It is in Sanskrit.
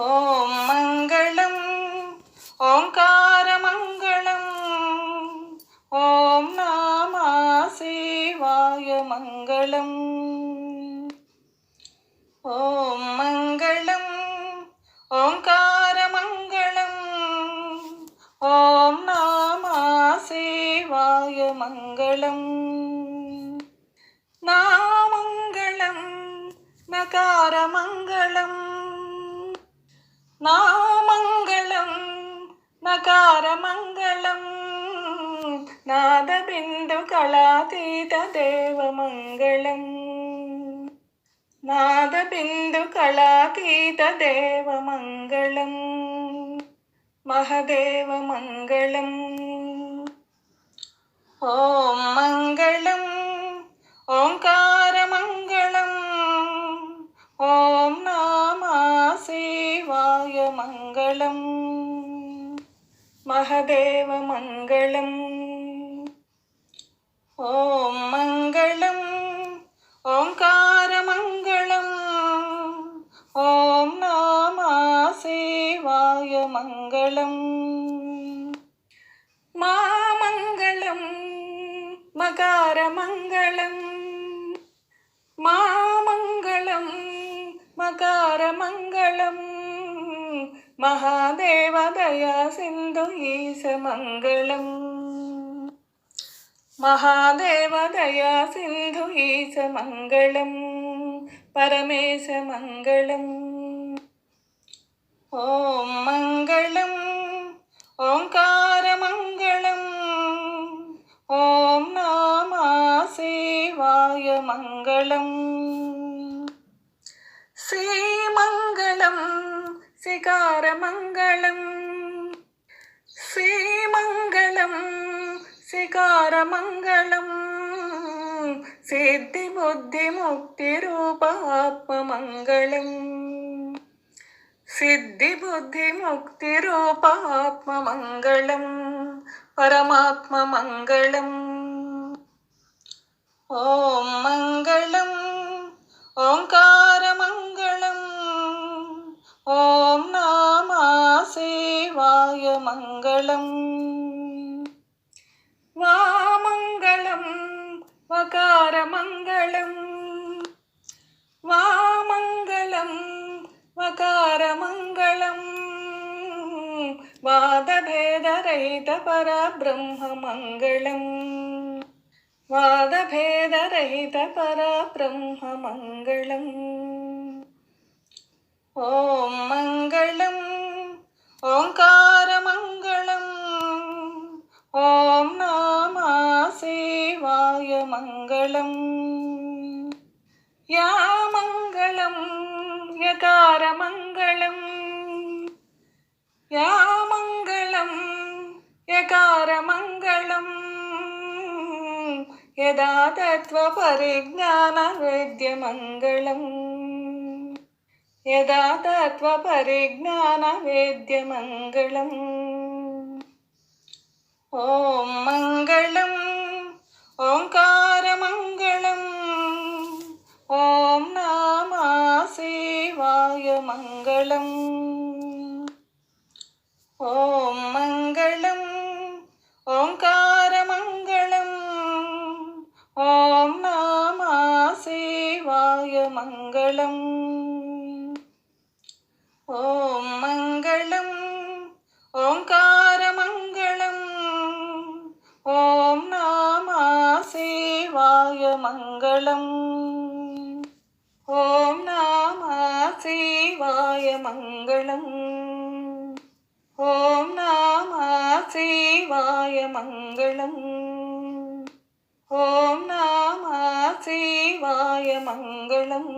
ॐ मङ्गलम् ओङ्कारमङ्गलम् ॐ नमः शिवाय मङ्गलम् ॐ मङ्गलम् ओङ्कारमङ्गलम् ॐ नमः शिवाय मङ्गलम् नामङ्गलम् नकारमङ्गलम् नामङ्गलम् नकारमङ्गलम् नादबिन्दुकलातीतदेवमङ्गलम् नादबिन्दुकलातीतदेवमङ्गलम् महदेवमङ्गलम् ॐ मङ्गलम् ओङ्कारमङ्गलम् ॐ नमः शिवाय मङ्गलम् महदेवमङ्गलम् ॐ मङ्गलम् ओङ्कारमङ्गलम् ॐ नमः शिवाय मङ्गलम् मामङ्गलम् मकारमङ्गलम् मामङ्गलम् मकारमङ्गलम् महादेवदया सिन्धु ईशमङ्गलम् महादेवदया सिन्धु ईशमङ्गलम् परमेशमङ्गलम् ॐ मङ्गलम् ओङ्कारमङ्गलम् ॐ नमः शिवाय मङ्गलम् श्रीमङ्गलम् शिकारमङ्गलम् श्रीमङ्गलम् शिकारमङ्गलम् सिद्धिबुद्धिमुक्तिरूप आत्ममङ्गलम् सिद्धिबुद्धिमुक्तिरूप आत्ममङ्गलम् परमात्ममङ्गलम् ॐ मङ्गलम् ओङ्कारमङ्गलम् ॐ नमः शिवाय मङ्गलम् वामङ्गलम् वकारमङ्गलम् वामङ्गलम् वकारमङ्गलम् वादभेदरहित परब्रह्ममङ्गलम् वादभेदरहित परब्रह्ममङ्गलम् ॐ मङ्गलम् ओङ्कारमङ्गलम् ॐ नमः शिवाय मङ्गलम् या मङ्गलम् यकारमङ्गलम् या मङ्गलम् यकारमङ्गलम् यदा तत्त्वपरिज्ञानवेद्यमङ्गलम् यदा तत्त्वपरिज्ञानवेद्यमङ्गलम् ॐ मङ्गलम् ओङ्कारमङ्गलम् ॐ नमः शिवाय मङ्गलम् ॐ मङ्गलम् ओङ्कारमङ्गलम् ॐ नमः शिवाय मङ्गलम् ॐ मङ्गलम् ओङ्कारमङ्गलम् ॐ नमः शिवाय मङ्गलम् ॐ नमः शिवाय मङ्गलम् ॐ नमः शिवाय मङ्गलम् ॐ नमः शिवाय मङ्गलम्।